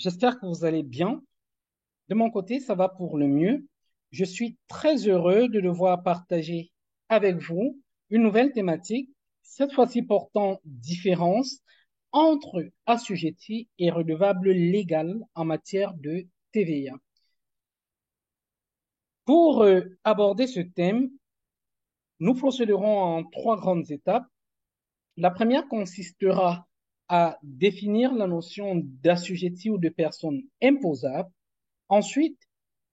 J'espère que vous allez bien. De mon côté, ça va pour le mieux. Je suis très heureux de devoir partager avec vous une nouvelle thématique, cette fois-ci portant différence entre assujetti et redevable légal en matière de TVA. Pour aborder ce thème, nous procéderons en trois grandes étapes. La première consistera à définir la notion d'assujetti ou de personne imposable. Ensuite,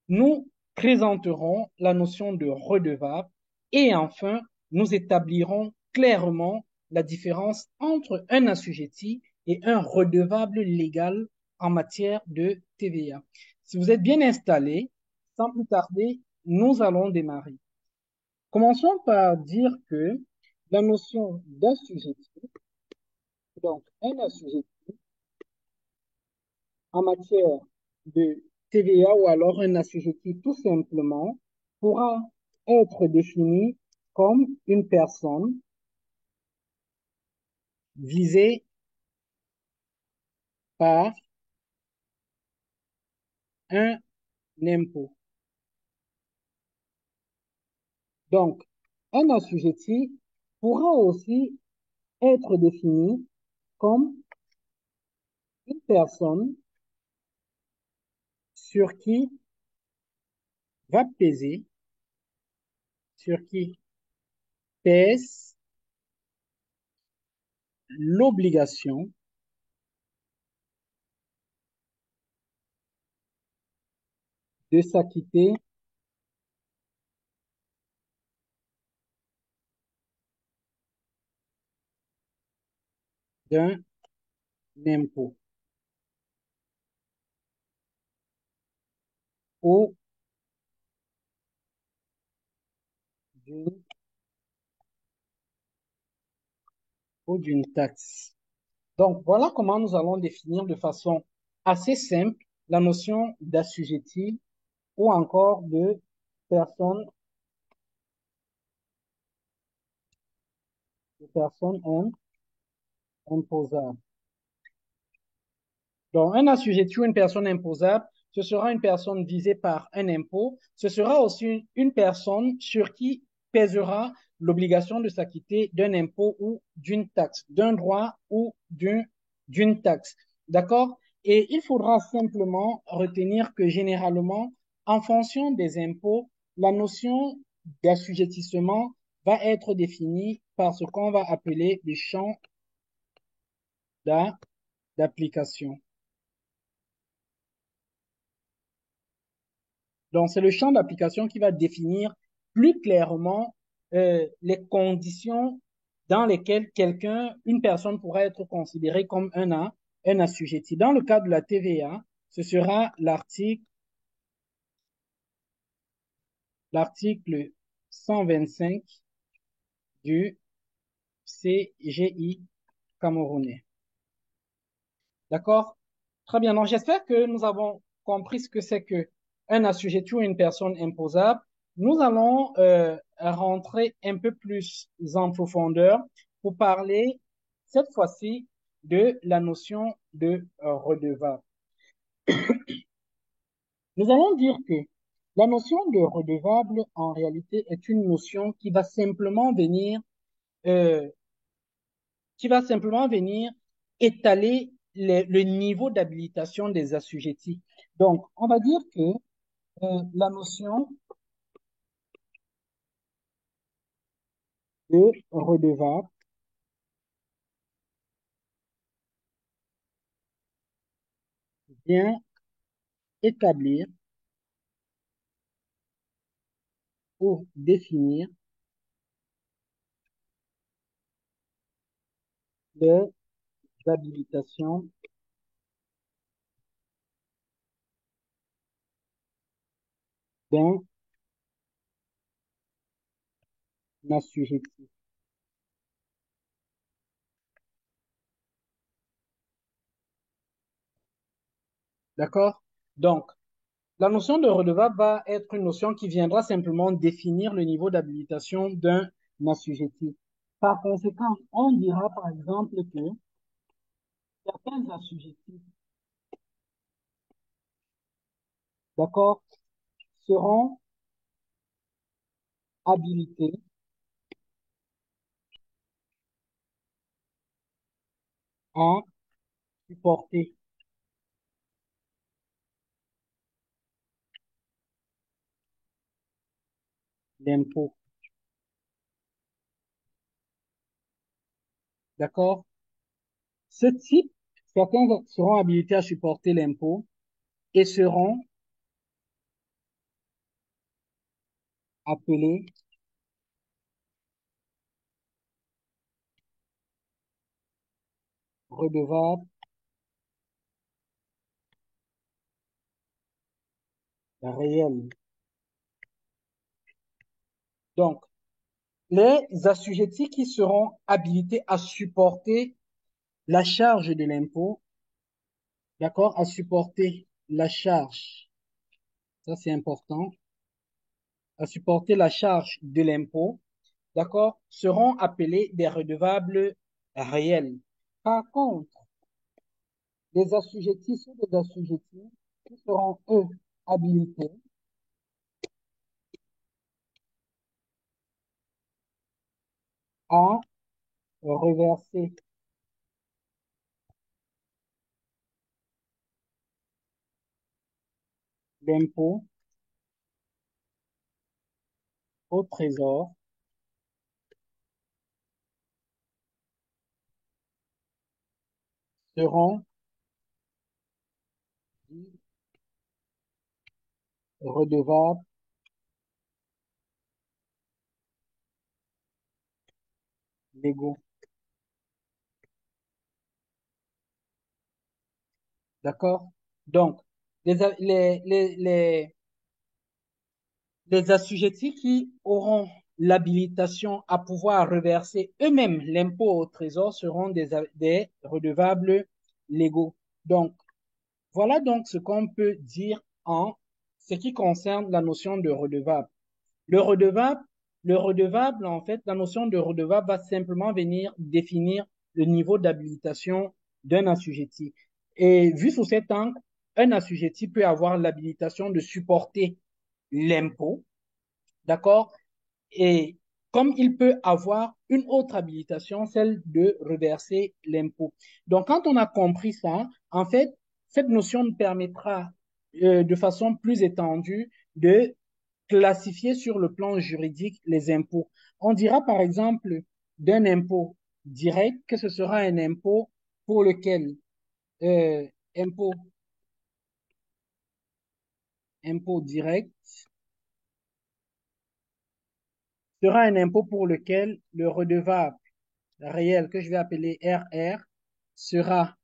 nous présenterons la notion de redevable et enfin, nous établirons clairement la différence entre un assujetti et un redevable légal en matière de TVA. Si vous êtes bien installé, sans plus tarder, nous allons démarrer. Commençons par dire que la notion d'assujetti, donc un assujetti en matière de TVA ou alors un assujetti tout simplement pourra être défini comme une personne visée par un impôt. Donc, un assujetti pourra aussi être défini comme une personne sur qui va peser, sur qui pèse l'obligation de s'acquitter d'un impôt ou d'une d'une taxe. Donc, voilà comment nous allons définir de façon assez simple la notion d'assujetti ou encore de personne, imposable. Donc, un assujetti ou une personne imposable, ce sera une personne visée par un impôt. Ce sera aussi une personne sur qui pèsera l'obligation de s'acquitter d'un impôt ou d'une taxe, d'un droit ou d'une taxe. D'accord? Et il faudra simplement retenir que généralement, en fonction des impôts, la notion d'assujettissement va être définie par ce qu'on va appeler le champ d'application. Donc, c'est le champ d'application qui va définir plus clairement les conditions dans lesquelles une personne pourra être considérée comme un assujetti. Dans le cas de la TVA, ce sera l'article 125 du CGI camerounais. D'accord? Très bien. Donc, j'espère que nous avons compris ce que c'est que un assujetti ou une personne imposable. Nous allons rentrer un peu plus en profondeur pour parler cette fois-ci de la notion de redevable. Nous allons dire que la notion de redevable, en réalité, est une notion euh, qui va simplement venir étaler le niveau d'habilitation des assujettis. Donc, on va dire que la notion de redevable vient établir ou définir les habilitations d'un assujetti. D'accord? Donc, la notion de redevable va être une notion qui viendra simplement définir le niveau d'habilitation d'un assujetti. Par conséquent, on dira par exemple que certains assujettis d'accord, seront habilités à supporter l'impôt. D'accord? Ce type, certains seront habilités à supporter l'impôt et seront appelés redevables réels. Donc, les assujettis qui seront habilités à supporter la charge de l'impôt, d'accord, à supporter la charge, ça c'est important, à supporter la charge de l'impôt, d'accord, seront appelés des redevables réels. Par contre, les assujettis sont des assujettis qui seront, eux, habilités à reverser l'impôt au trésor seront dits redevables légaux. D'accord? Donc, les assujettis qui auront l'habilitation à pouvoir reverser eux-mêmes l'impôt au trésor seront des redevables légaux. Donc, voilà donc ce qu'on peut dire en ce qui concerne la notion de redevable. Le redevable, le redevable, en fait, la notion de redevable va simplement venir définir le niveau d'habilitation d'un assujetti. Et vu sous cet angle, un assujetti peut avoir l'habilitation de supporter l'impôt, d'accord? Et comme il peut avoir une autre habilitation, celle de reverser l'impôt. Donc, quand on a compris ça, en fait, cette notion nous permettra de façon plus étendue de classifier sur le plan juridique les impôts. On dira par exemple d'un impôt direct que ce sera un impôt pour lequel euh, impôt, impôt direct sera un impôt pour lequel le redevable réel que je vais appeler RR sera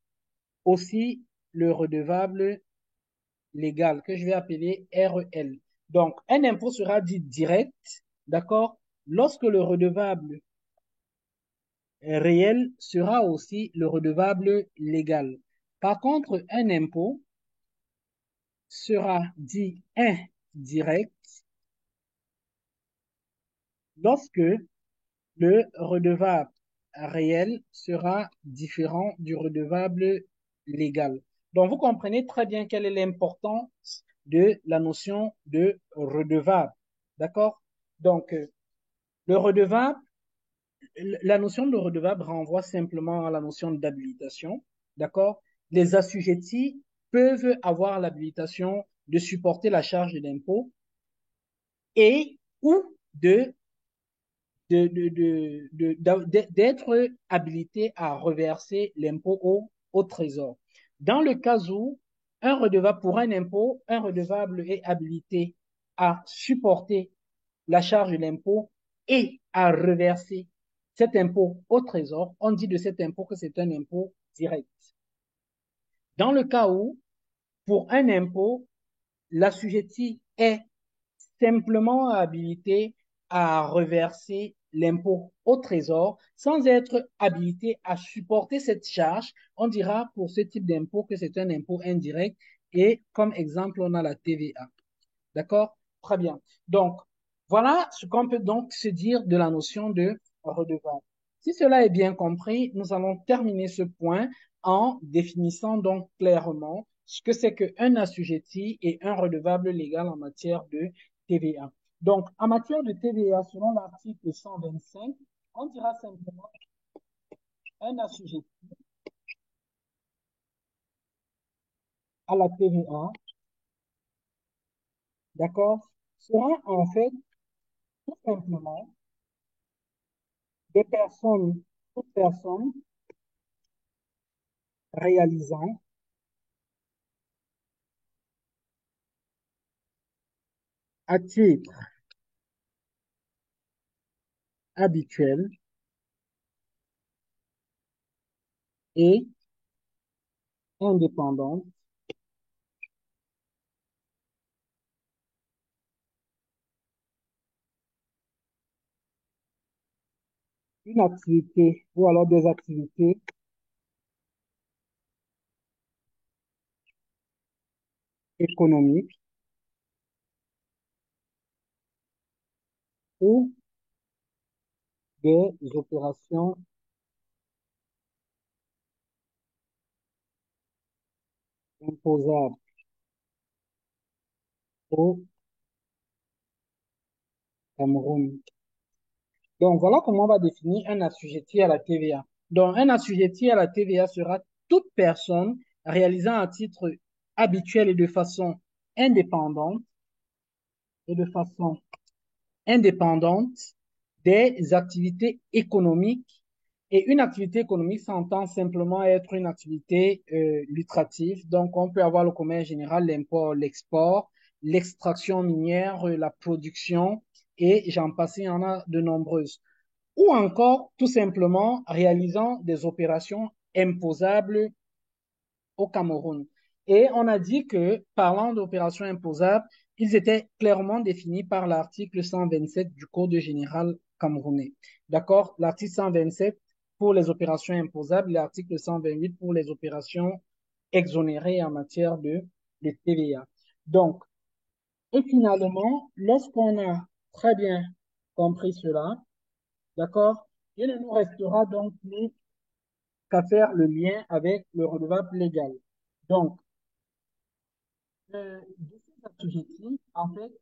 aussi le redevable légal que je vais appeler REL. Donc, un impôt sera dit direct, d'accord, lorsque le redevable réel sera aussi le redevable légal. Par contre, un impôt sera dit indirect lorsque le redevable réel sera différent du redevable légal. Donc, vous comprenez très bien quelle est l'importance de la notion de redevable. D'accord? Donc, le redevable, la notion de redevable renvoie simplement à la notion d'habilitation. D'accord? Les assujettis peuvent avoir l'habilitation de supporter la charge de l'impôt et ou d'être habilité à reverser l'impôt au trésor. Dans le cas où un redevable pour un impôt, un redevable est habilité à supporter la charge de l'impôt et à reverser cet impôt au trésor, on dit de cet impôt que c'est un impôt direct. Dans le cas où, pour un impôt, l'assujetti est simplement habilité à reverser l'impôt au trésor sans être habilité à supporter cette charge. On dira pour ce type d'impôt que c'est un impôt indirect et comme exemple, on a la TVA. D'accord? Très bien. Donc, voilà ce qu'on peut donc se dire de la notion de redevable. Si cela est bien compris, nous allons terminer ce point en définissant donc clairement ce que c'est qu'un assujetti et un redevable légal en matière de TVA. Donc, en matière de TVA, selon l'article 125, on dira simplement un assujetti à la TVA, d'accord, sera en fait tout simplement des personnes, toute personne réalisant à titre habituel et indépendante une activité ou alors des activités économiques ou des opérations imposables au Cameroun. Donc, voilà comment on va définir un assujetti à la TVA. Donc, un assujetti à la TVA sera toute personne réalisant à titre habituel et de façon indépendante des activités économiques. Et une activité économique s'entend simplement être une activité lucrative. Donc, on peut avoir le commerce général, l'import, l'export, l'extraction minière, la production, et j'en passe, il y en a de nombreuses. Ou encore, tout simplement, réalisant des opérations imposables au Cameroun. Et on a dit que, parlant d'opérations imposables, ils étaient clairement définis par l'article 127 du Code général camerounais. D'accord? L'article 127 pour les opérations imposables, l'article 128 pour les opérations exonérées en matière de TVA. Donc, et finalement, lorsqu'on a très bien compris cela, d'accord, il ne nous restera donc plus qu'à faire le lien avec le redevable légal. Donc, de ces assujettis, en fait,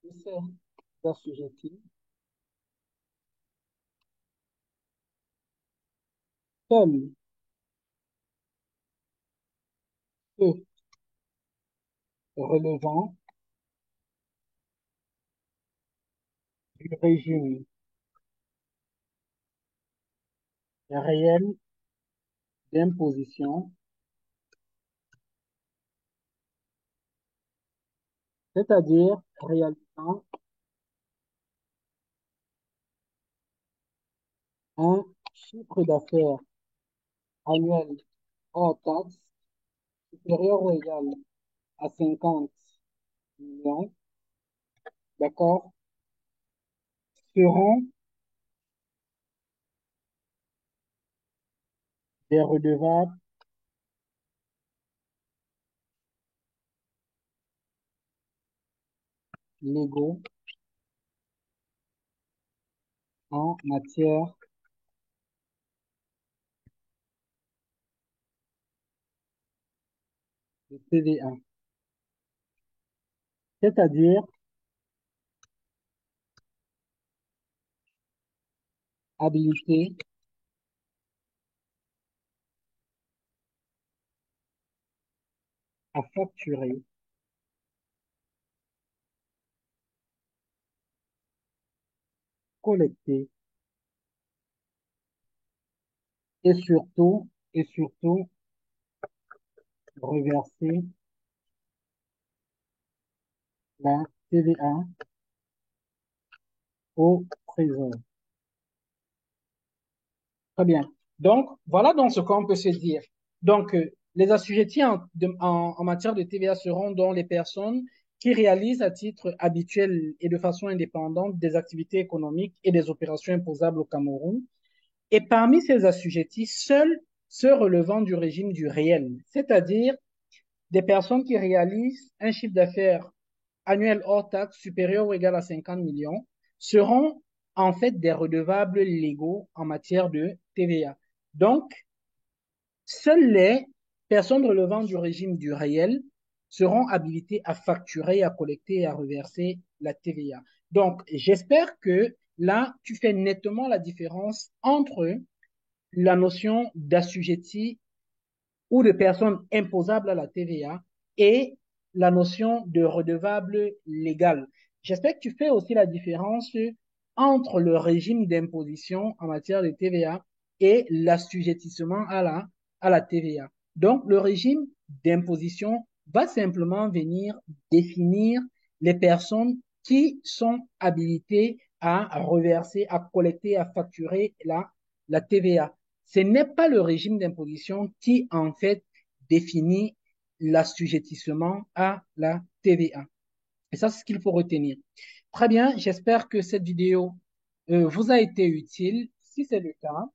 de ces assujettis, seuls ceux relevant du régime réel d'imposition, c'est-à-dire réalisant un chiffre d'affaires annuel hors taxe supérieur ou égal à 50 millions, d'accord, seront des redevables légaux en matière de TVA, c'est-à-dire habilités à facturer, collecter et surtout reverser la TVA au trésor. Très bien. Donc, voilà donc ce qu'on peut se dire. Donc, les assujettis en matière de TVA seront donc les personnes qui réalisent à titre habituel et de façon indépendante des activités économiques et des opérations imposables au Cameroun. Et parmi ces assujettis, seuls ceux relevant du régime du réel, c'est-à-dire des personnes qui réalisent un chiffre d'affaires annuel hors taxe supérieur ou égal à 50 millions, seront en fait des redevables légaux en matière de TVA. Donc, Seules les personnes relevant du régime du réel seront habilitées à facturer, à collecter et à reverser la TVA. Donc, j'espère que là, tu fais nettement la différence entre la notion d'assujetti ou de personne imposable à la TVA et la notion de redevable légal. J'espère que tu fais aussi la différence entre le régime d'imposition en matière de TVA et l'assujettissement à la TVA. Donc, le régime d'imposition va simplement venir définir les personnes qui sont habilitées à reverser, à collecter, à facturer la TVA. Ce n'est pas le régime d'imposition qui, en fait, définit l'assujettissement à la TVA. Et ça, c'est ce qu'il faut retenir. Très bien, j'espère que cette vidéo vous a été utile. Si c'est le cas,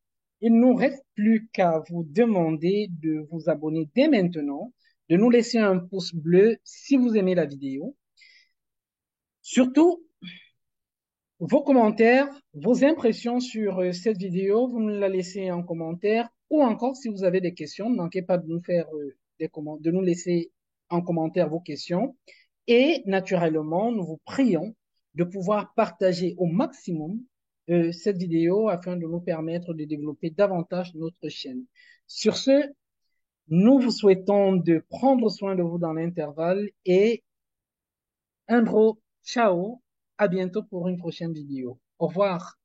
il ne nous reste plus qu'à vous demander de vous abonner dès maintenant, de nous laisser un pouce bleu si vous aimez la vidéo. Surtout, vos commentaires, vos impressions sur cette vidéo, vous nous la laissez en commentaire ou encore si vous avez des questions, ne manquez pas de nous faire de nous laisser en commentaire vos questions. Et naturellement, nous vous prions de pouvoir partager au maximum cette vidéo afin de nous permettre de développer davantage notre chaîne. Sur ce, nous vous souhaitons de prendre soin de vous dans l'intervalle et un gros ciao, à bientôt pour une prochaine vidéo. Au revoir.